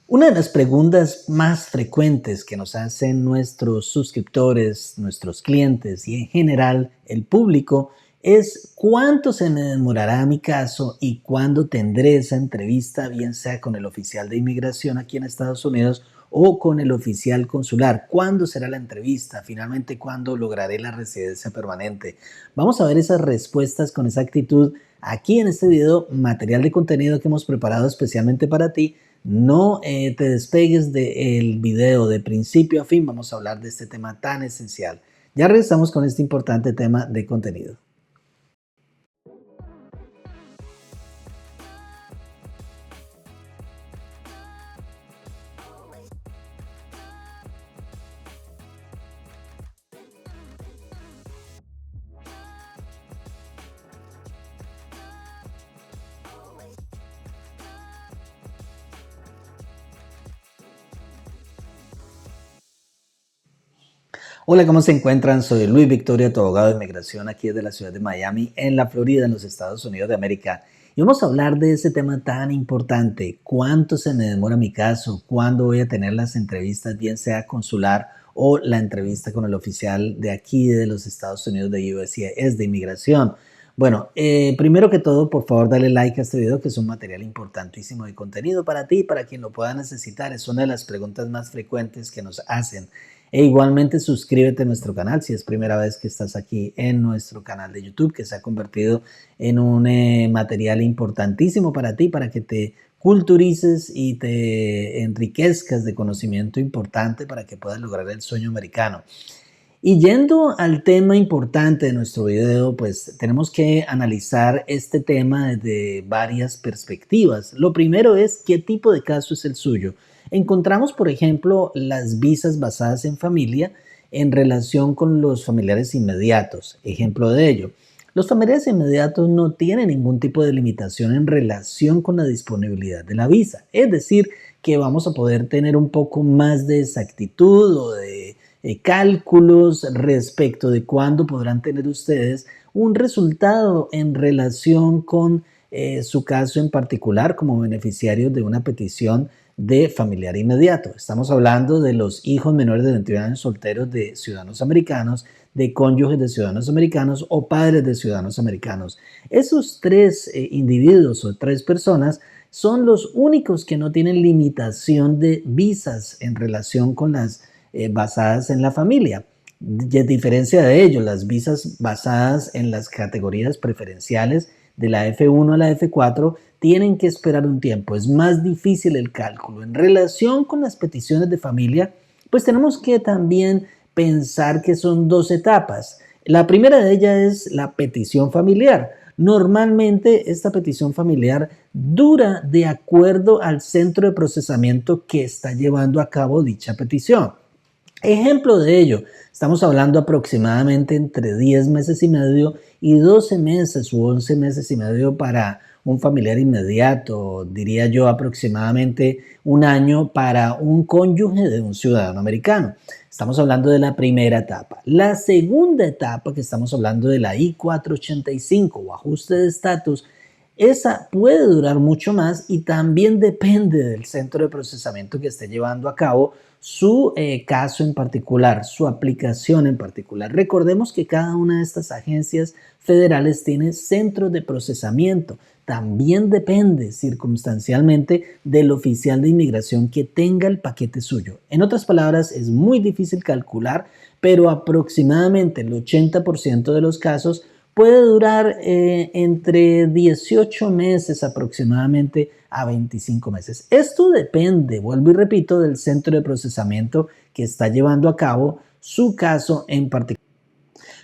Una de las preguntas más frecuentes que nos hacen nuestros suscriptores, nuestros clientes y en general el público es ¿cuánto se me demorará mi caso y cuándo tendré esa entrevista, bien sea con el oficial de inmigración aquí en Estados Unidos o con el oficial consular? ¿Cuándo será la entrevista? Finalmente, ¿cuándo lograré la residencia permanente? Vamos a ver esas respuestas con exactitud aquí en este video, material de contenido que hemos preparado especialmente para ti. No te despegues del video de principio a fin, vamos a hablar de este tema tan esencial. Ya regresamos con este importante tema de contenido. Hola, ¿cómo se encuentran? Soy Luis Victoria, tu abogado de inmigración aquí desde la ciudad de Miami, en la Florida, en los Estados Unidos de América. Y vamos a hablar de ese tema tan importante. ¿Cuánto se me demora mi caso? ¿Cuándo voy a tener las entrevistas, bien sea consular o la entrevista con el oficial de aquí de los Estados Unidos de USCIS de inmigración? Bueno, primero que todo, por favor, dale like a este video, que es un material importantísimo de contenido para ti y para quien lo pueda necesitar. Es una de las preguntas más frecuentes que nos hacen. E igualmente suscríbete a nuestro canal si es primera vez que estás aquí en nuestro canal de YouTube, que se ha convertido en un material importantísimo para ti, para que te culturices y te enriquezcas de conocimiento importante para que puedas lograr el sueño americano. Y yendo al tema importante de nuestro video, pues tenemos que analizar este tema desde varias perspectivas. Lo primero es qué tipo de caso es el suyo. Encontramos, por ejemplo, las visas basadas en familia en relación con los familiares inmediatos. Ejemplo de ello, los familiares inmediatos no tienen ningún tipo de limitación en relación con la disponibilidad de la visa. Es decir, que vamos a poder tener un poco más de exactitud o de cálculos respecto de cuándo podrán tener ustedes un resultado en relación con su caso en particular como beneficiarios de una petición de familiar inmediato. Estamos hablando de los hijos menores de 21 años solteros de ciudadanos americanos, de cónyuges de ciudadanos americanos o padres de ciudadanos americanos. Esos tres individuos o tres personas son los únicos que no tienen limitación de visas en relación con las basadas en la familia. Y a diferencia de ello, las visas basadas en las categorías preferenciales de la F1 a la F4 tienen que esperar un tiempo. Es más difícil el cálculo. En relación con las peticiones de familia, pues tenemos que también pensar que son dos etapas. La primera de ellas es la petición familiar. Normalmente esta petición familiar dura de acuerdo al centro de procesamiento que está llevando a cabo dicha petición. Ejemplo de ello, estamos hablando aproximadamente entre 10 meses y medio y 12 meses u 11 meses y medio para un familiar inmediato, diría yo aproximadamente un año para un cónyuge de un ciudadano americano. Estamos hablando de la primera etapa. La segunda etapa, que estamos hablando de la I-485 o ajuste de estatus, esa puede durar mucho más y también depende del centro de procesamiento que esté llevando a cabo su caso en particular, su aplicación en particular. Recordemos que cada una de estas agencias federales tiene centros de procesamiento. También depende circunstancialmente del oficial de inmigración que tenga el paquete suyo. En otras palabras, es muy difícil calcular, pero aproximadamente el 80% de los casos puede durar entre 18 meses aproximadamente a 25 meses. Esto depende, vuelvo y repito, del centro de procesamiento que está llevando a cabo su caso en particular.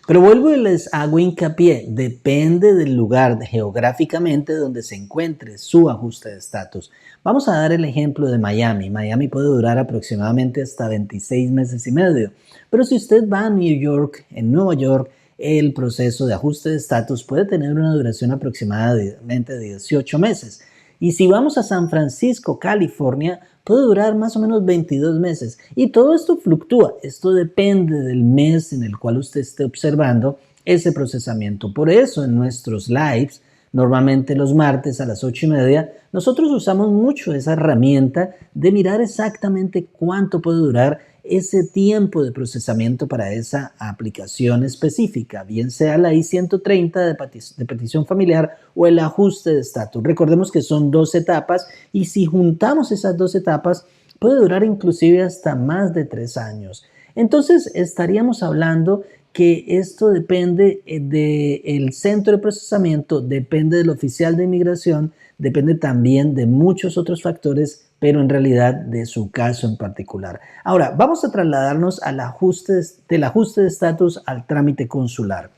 Pero vuelvo y les hago hincapié, depende del lugar geográficamente donde se encuentre su ajuste de estatus. Vamos a dar el ejemplo de Miami. Miami puede durar aproximadamente hasta 26 meses y medio. Pero si usted va a New York, en Nueva York, el proceso de ajuste de estatus puede tener una duración aproximadamente de 18 meses. Y si vamos a San Francisco, California, puede durar más o menos 22 meses. Y todo esto fluctúa. Esto depende del mes en el cual usted esté observando ese procesamiento. Por eso en nuestros lives normalmente los martes a las 8:30, nosotros usamos mucho esa herramienta de mirar exactamente cuánto puede durar ese tiempo de procesamiento para esa aplicación específica, bien sea la I-130 de petición familiar o el ajuste de estatus. Recordemos que son dos etapas y si juntamos esas dos etapas puede durar inclusive hasta más de 3 años. Entonces estaríamos hablando que esto depende del centro de procesamiento, depende del oficial de inmigración, depende también de muchos otros factores, pero en realidad de su caso en particular. Ahora, vamos a trasladarnos del ajuste de estatus al trámite consular.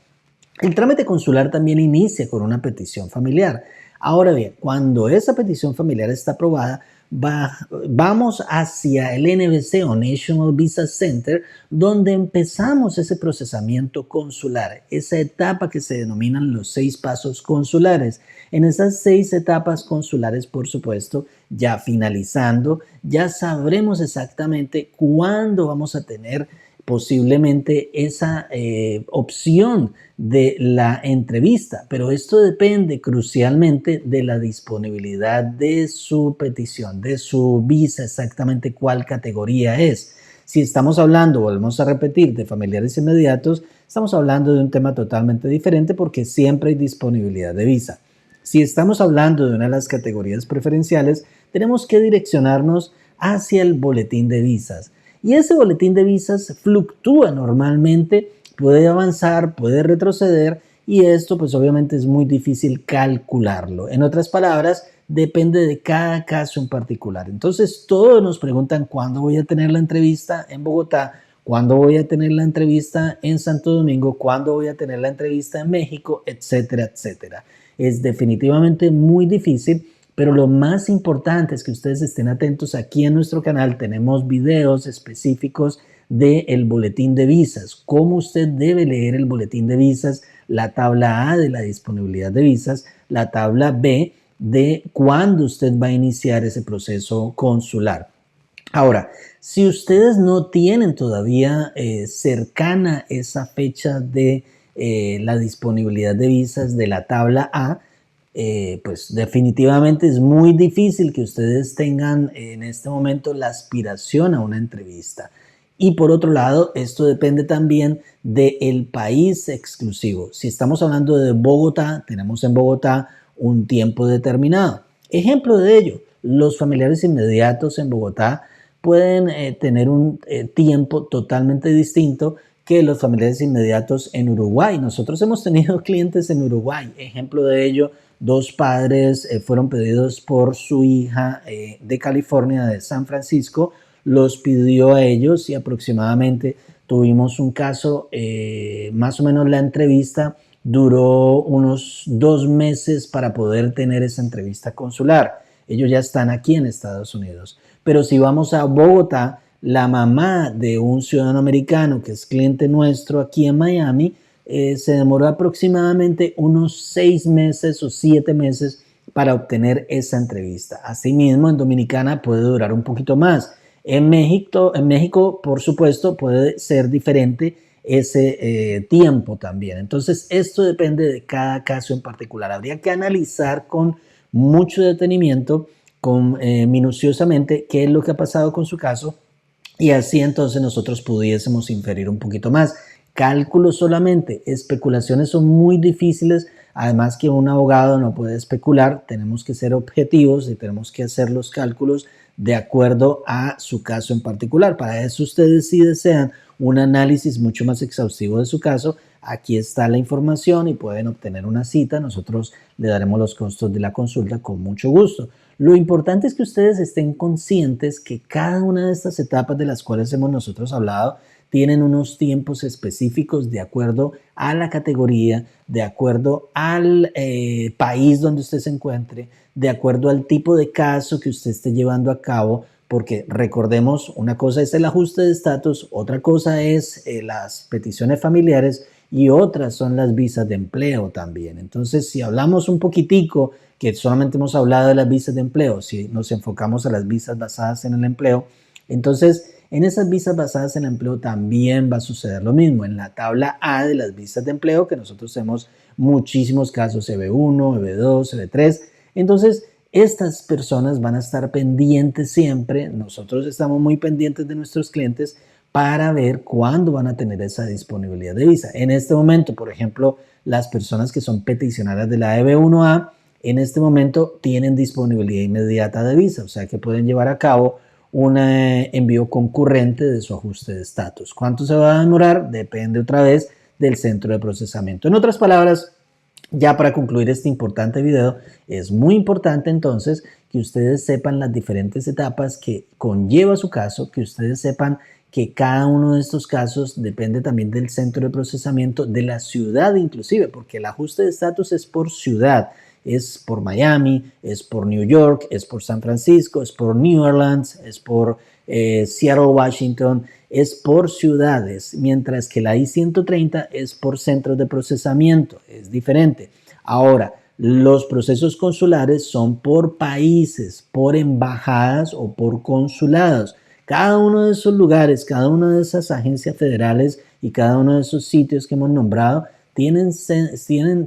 El trámite consular también inicia con una petición familiar. Ahora bien, cuando esa petición familiar está aprobada, vamos hacia el NVC o National Visa Center, donde empezamos ese procesamiento consular, esa etapa que se denominan los 6 pasos consulares. En esas 6 etapas consulares, por supuesto, ya finalizando, ya sabremos exactamente cuándo vamos a tener posiblemente esa opción de la entrevista, pero esto depende crucialmente de la disponibilidad de su petición, de su visa, exactamente cuál categoría es. Si estamos hablando, volvemos a repetir, de familiares inmediatos, estamos hablando de un tema totalmente diferente porque siempre hay disponibilidad de visa. Si estamos hablando de una de las categorías preferenciales, tenemos que direccionarnos hacia el boletín de visas. Y ese boletín de visas fluctúa normalmente, puede avanzar, puede retroceder y esto pues obviamente es muy difícil calcularlo. En otras palabras, depende de cada caso en particular. Entonces todos nos preguntan cuándo voy a tener la entrevista en Bogotá, cuándo voy a tener la entrevista en Santo Domingo, cuándo voy a tener la entrevista en México, etcétera, etcétera. Es definitivamente muy difícil. Pero lo más importante es que ustedes estén atentos aquí en nuestro canal. Tenemos videos específicos del boletín de visas, cómo usted debe leer el boletín de visas, la tabla A de la disponibilidad de visas, la tabla B de cuándo usted va a iniciar ese proceso consular. Ahora, si ustedes no tienen todavía cercana esa fecha de la disponibilidad de visas de la tabla A, pues definitivamente es muy difícil que ustedes tengan en este momento la aspiración a una entrevista. Y por otro lado, esto depende también del país exclusivo. Si estamos hablando de Bogotá, tenemos en Bogotá un tiempo determinado. Ejemplo de ello, los familiares inmediatos en Bogotá pueden tener un tiempo totalmente distinto que los familiares inmediatos en Uruguay. Nosotros hemos tenido clientes en Uruguay. Ejemplo de ello, 2 padres fueron pedidos por su hija de California, de San Francisco, los pidió a ellos y aproximadamente tuvimos un caso, más o menos la entrevista duró unos 2 meses para poder tener esa entrevista consular. Ellos ya están aquí en Estados Unidos. Pero si vamos a Bogotá, la mamá de un ciudadano americano que es cliente nuestro aquí en Miami, se demoró aproximadamente unos 6 meses o 7 meses para obtener esa entrevista. Asimismo, en Dominicana puede durar un poquito más. En México, por supuesto, puede ser diferente ese tiempo también. Entonces, esto depende de cada caso en particular. Habría que analizar con mucho detenimiento, minuciosamente, qué es lo que ha pasado con su caso y así entonces nosotros pudiésemos inferir un poquito más. Cálculos solamente, especulaciones son muy difíciles, además que un abogado no puede especular, tenemos que ser objetivos y tenemos que hacer los cálculos de acuerdo a su caso en particular. Para eso ustedes si desean un análisis mucho más exhaustivo de su caso, aquí está la información y pueden obtener una cita. Nosotros le daremos los costos de la consulta con mucho gusto. Lo importante es que ustedes estén conscientes que cada una de estas etapas de las cuales hemos nosotros hablado tienen unos tiempos específicos de acuerdo a la categoría, de acuerdo al país donde usted se encuentre, de acuerdo al tipo de caso que usted esté llevando a cabo, porque recordemos, una cosa es el ajuste de estatus, otra cosa es las peticiones familiares y otras son las visas de empleo también. Entonces, si hablamos un poquitico, que solamente hemos hablado de las visas de empleo, si nos enfocamos a las visas basadas en el empleo, entonces en esas visas basadas en el empleo también va a suceder lo mismo. En la tabla A de las visas de empleo que nosotros hemos muchísimos casos EB1, EB2, EB3. Entonces, estas personas van a estar pendientes siempre, nosotros estamos muy pendientes de nuestros clientes para ver cuándo van a tener esa disponibilidad de visa. En este momento, por ejemplo, las personas que son peticionarias de la EB1A, en este momento tienen disponibilidad inmediata de visa, o sea que pueden llevar a cabo un envío concurrente de su ajuste de estatus. ¿Cuánto se va a demorar? Depende otra vez del centro de procesamiento. En otras palabras, ya para concluir este importante video, es muy importante entonces que ustedes sepan las diferentes etapas que conlleva su caso, que ustedes sepan que cada uno de estos casos depende también del centro de procesamiento, de la ciudad inclusive, porque el ajuste de estatus es por ciudad, es por Miami, es por New York, es por San Francisco, es por New Orleans, es por Seattle, Washington, es por ciudades, mientras que la I-130 es por centros de procesamiento, es diferente. Ahora, los procesos consulares son por países, por embajadas o por consulados. Cada uno de esos lugares, cada una de esas agencias federales y cada uno de esos sitios que hemos nombrado tienen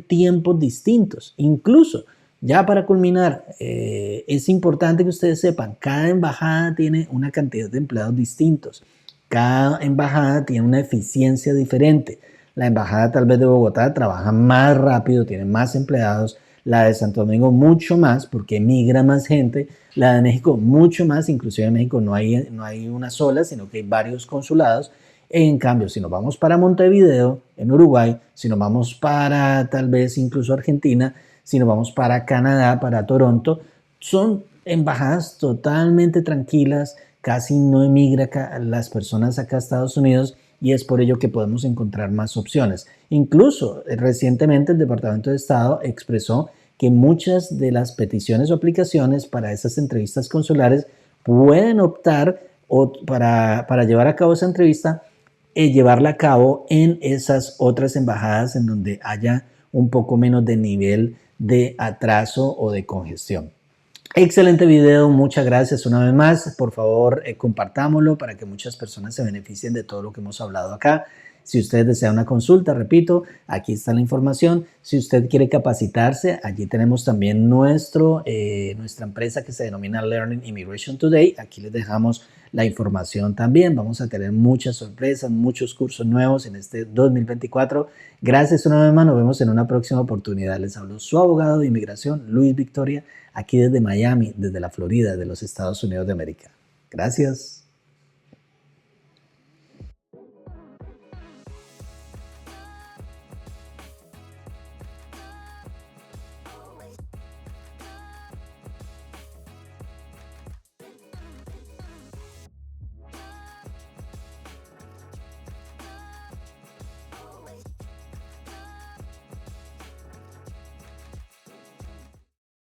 tiempos distintos. Incluso, ya para culminar, es importante que ustedes sepan, cada embajada tiene una cantidad de empleados distintos. Cada embajada tiene una eficiencia diferente. La embajada tal vez de Bogotá trabaja más rápido, tiene más empleados. La de Santo Domingo mucho más porque migra más gente. La de México mucho más, inclusive en México no hay una sola, sino que hay varios consulados. En cambio, si nos vamos para Montevideo, en Uruguay, si nos vamos para tal vez incluso Argentina, si nos vamos para Canadá, para Toronto, son embajadas totalmente tranquilas, casi no emigra las personas acá a Estados Unidos y es por ello que podemos encontrar más opciones. Incluso recientemente el Departamento de Estado expresó que muchas de las peticiones o aplicaciones para esas entrevistas consulares pueden optar para llevar a cabo esa entrevista llevarla a cabo en esas otras embajadas en donde haya un poco menos de nivel de atraso o de congestión. Excelente video, muchas gracias una vez más. Por favor, compartámoslo para que muchas personas se beneficien de todo lo que hemos hablado acá. Si usted desea una consulta, repito, aquí está la información. Si usted quiere capacitarse, allí tenemos también nuestra empresa que se denomina Learning Immigration Today. Aquí les dejamos la información también. Vamos a tener muchas sorpresas, muchos cursos nuevos en este 2024. Gracias una vez más, nos vemos en una próxima oportunidad. Les habló su abogado de inmigración, Luis Victoria, aquí desde Miami, desde la Florida, de los Estados Unidos de América. Gracias.